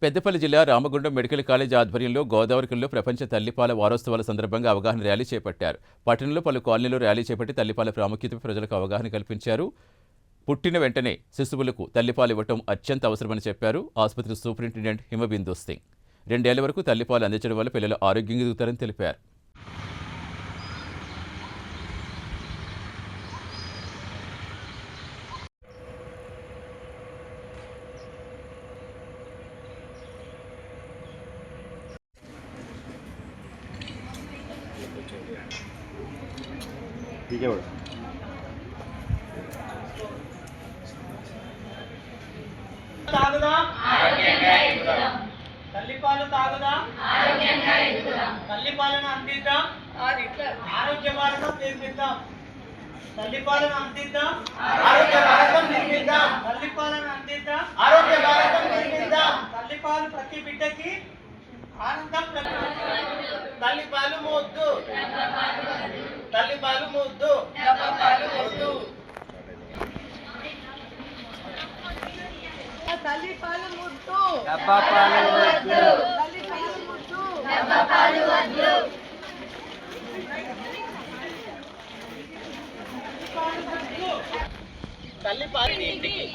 పెద్దపల్లి జిల్లా Ramagundam medical college ఆధ్వర్యంలో గోదావరికల్లో ప్రపంచ తల్లిపాల వారోత్సవాల సందర్భంగా అవగాహన ర్యాలీ చేపట్టారు. పట్టణంలో పలు కాలనీలో ర్యాలీ చేపట్టి తల్లిపాల ప్రాముఖ్యతపై ప్రజలకు అవగాహన కల్పించారు. పుట్టిన వెంటనే శిశువులకు తల్లిపాలు ఇవ్వటం అత్యంత అవసరమని చెప్పారు ఆసుపత్రి సూపరింటెండెంట్ హిమబిందు సింగ్. 2 ఏళ్ల వరకు తల్లిపాలు అందించడం వల్ల పిల్లలు ఆరోగ్యంగా ఎదుగుతారని తెలిపారు. తాగుదాం తల్లిపాలు తాగుదాం తల్లిపాలను అందిద్దాం ఆరోగ్య భారతం నిర్మిద్దాం తల్లిపాలను అందిద్దాం ఆరోగ్య భారతం నిర్మిద్దాం తల్లిపాలను అందిద్దాం ఆరోగ్య భారతం నిర్మిద్దాం తల్లిపాలు ప్రతి బిడ్డకి ఆనందం తల్లిపాలు ముద్దు తల్లిపాలు ముద్దు ముద్దు తల్లిపాలు ముద్దు డబ్బాపాలు వద్దు తల్లిపాలు ముద్దు డబ్బాపాలు వద్దు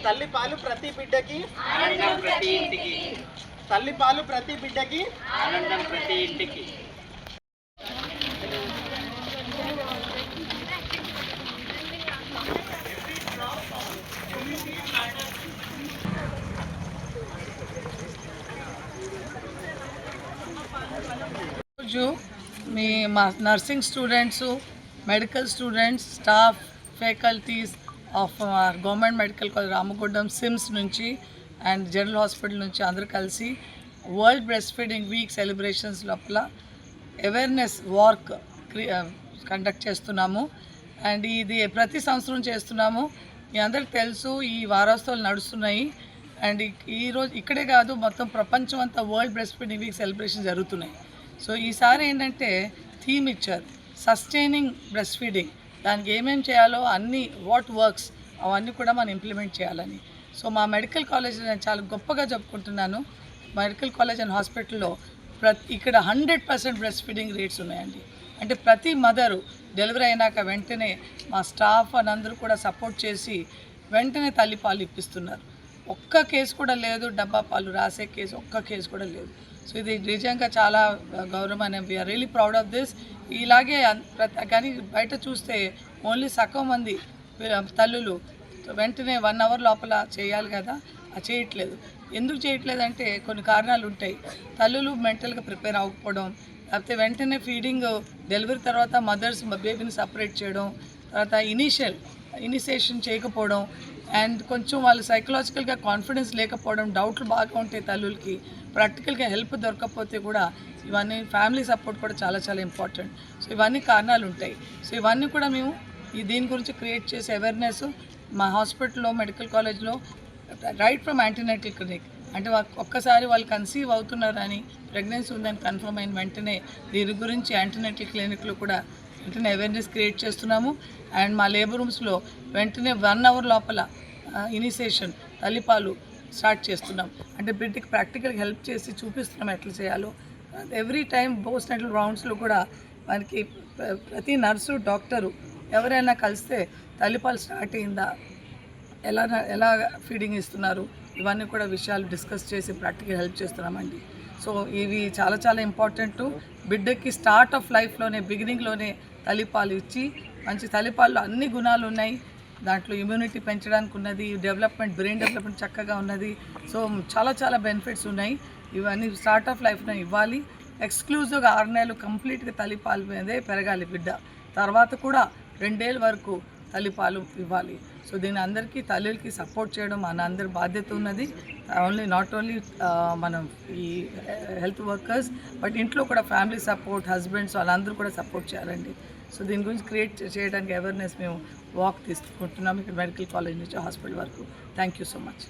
తల్లిపాలు ప్రతి బిడ్డకి ఆనందం ప్రతి ఇంటికి తల్లిపాలు ప్రతి బిడ్డకి ఆనందం ప్రతి ఇంటికి రోజు మా nursing students, medical students, staff, faculties of government medical college Ramagundam SIMS నుంచి అండ్ జనరల్ హాస్పిటల్ నుంచి అందరూ కలిసి world breastfeeding week celebrations లోపల అవేర్నెస్ వాక్ కండక్ట్ చేస్తున్నాము. అండ్ ఇది ప్రతి సంవత్సరం చేస్తున్నాము. మీ అందరికి తెలుసు ఈ వారోత్సవాలు నడుస్తున్నాయి. అండ్ ఈరోజు ఇక్కడే కాదు, మొత్తం ప్రపంచం అంతా world breastfeeding week celebration జరుగుతున్నాయి. సో ఈసారి ఏంటంటే థీమ్ ఇచ్చారు, సస్టైనింగ్ బ్రెస్ట్ ఫీడింగ్. దానికి ఏమేమి చేయాలో అన్నీ వాట్ వర్క్స్ అవన్నీ కూడా మనం ఇంప్లిమెంట్ చేయాలని. సో మా మెడికల్ కాలేజ్ నేను చాలా గొప్పగా చెప్పుకుంటున్నాను. మెడికల్ కాలేజ్ అండ్ హాస్పిటల్లో ఇక్కడ 100% బ్రెస్ట్ ఫీడింగ్ రేట్స్ ఉన్నాయండి. అంటే ప్రతి మదరు డెలివరీ అయినాక వెంటనే మా స్టాఫ్ అని అందరూ కూడా సపోర్ట్ చేసి వెంటనే తల్లిపాలు ఇప్పిస్తున్నారు. ఒక్క కేసు కూడా లేదు, డబ్బా పాలు రాసే కేసు ఒక్క కేసు కూడా లేదు. సో ఇది నిజంగా చాలా గౌరవమైన, we're really proud of this. ఇలాగే కానీ బయట చూస్తే ఓన్లీ సగం మంది తల్లులు వెంటనే 1 అవర్ లోపల చేయాలి కదా, అది చేయట్లేదు. ఎందుకు చేయట్లేదంటే కొన్ని కారణాలు ఉంటాయి. తల్లులు మెంటల్గా ప్రిపేర్ అవ్వకపోవడం, లేకపోతే వెంటనే ఫీడింగ్ డెలివరీ తర్వాత మదర్స్ బేబీని సపరేట్ చేయడం, తర్వాత ఇనిషియేషన్ చేయకపోవడం, అండ్ కొంచెం వాళ్ళు సైకలాజికల్గా కాన్ఫిడెన్స్ లేకపోవడం, డౌట్లు బాగా ఉంటాయి తల్లులకి. ప్రాక్టికల్గా హెల్ప్ దొరకకపోతే కూడా ఇవన్నీ ఫ్యామిలీ సపోర్ట్ కూడా చాలా చాలా ఇంపార్టెంట్. సో ఇవన్నీ కారణాలు ఉంటాయి. సో ఇవన్నీ కూడా మేము దీని గురించి క్రియేట్ చేసే అవేర్నెస్ మా హాస్పిటల్లో, మెడికల్ కాలేజ్లో రైట్ ఫ్రమ్ యాంటీనేటల్ క్లినిక్, అంటే ఒక్కసారి వాళ్ళు కన్సీవ్ అవుతున్నారని, ప్రెగ్నెన్సీ ఉందని కన్ఫర్మ్ అయిన వెంటనే దీని గురించి యాంటీనేటల్ క్లినిక్లో కూడా వెంటనే అవేర్నెస్ క్రియేట్ చేస్తున్నాము. అండ్ మా లేబర్ రూమ్స్లో వెంటనే 1 అవర్ లోపల ఇనిషియేషన్ తల్లిపాలు స్టార్ట్ చేస్తున్నాం. అంటే బిడ్డకి ప్రాక్టికల్గా హెల్ప్ చేసి చూపిస్తున్నాం ఎట్లా చేయాలో. ఎవ్రీ టైం పోస్ట్ నెటల్ రౌండ్స్లో కూడా మనకి ప్రతి నర్సు, డాక్టరు ఎవరైనా కలిస్తే తల్లిపాలు స్టార్ట్ అయిందా, ఎలా ఫీడింగ్ ఇస్తున్నారు, ఇవన్నీ కూడా విషయాలు డిస్కస్ చేసి ప్రాక్టికల్ హెల్ప్ చేస్తున్నామండి. సో ఇవి చాలా చాలా ఇంపార్టెంట్. బిడ్డకి స్టార్ట్ ఆఫ్ లైఫ్లోనే, బిగినింగ్లోనే తల్లిపాలు ఇచ్చి, మంచి తల్లిపాల్లో అన్ని గుణాలు ఉన్నాయి. దాంట్లో ఇమ్యూనిటీ పెంచడానికి ఉన్నది, డెవలప్మెంట్, బ్రెయిన్ డెవలప్మెంట్ చక్కగా ఉన్నది. సో చాలా చాలా బెనిఫిట్స్ ఉన్నాయి. ఇవన్నీ స్టార్ట్ ఆఫ్ లైఫ్లో ఇవ్వాలి. ఎక్స్క్లూజివ్గా 6 నెలలు కంప్లీట్గా తల్లిపాలు మీదే పెరగాలి బిడ్డ. తర్వాత కూడా 2 ఏళ్ళ వరకు తల్లిపాలు ఇవ్వాలి. సో దీని అందరికీ తల్లులకి సపోర్ట్ చేయడం మన అందరి బాధ్యత ఉన్నది. నాట్ ఓన్లీ మనం ఈ హెల్త్ వర్కర్స్, బట్ ఇంట్లో కూడా ఫ్యామిలీ సపోర్ట్, హస్బెండ్స్ వాళ్ళందరూ కూడా సపోర్ట్ చేయాలండి. సో దీని గురించి క్రియేట్ చేయడానికి అవేర్నెస్ మేము వాక్ తీసుకుంటున్నాం ఇక్కడ మెడికల్ కాలేజ్ నుంచి హాస్పిటల్ వరకు. Thank you so much.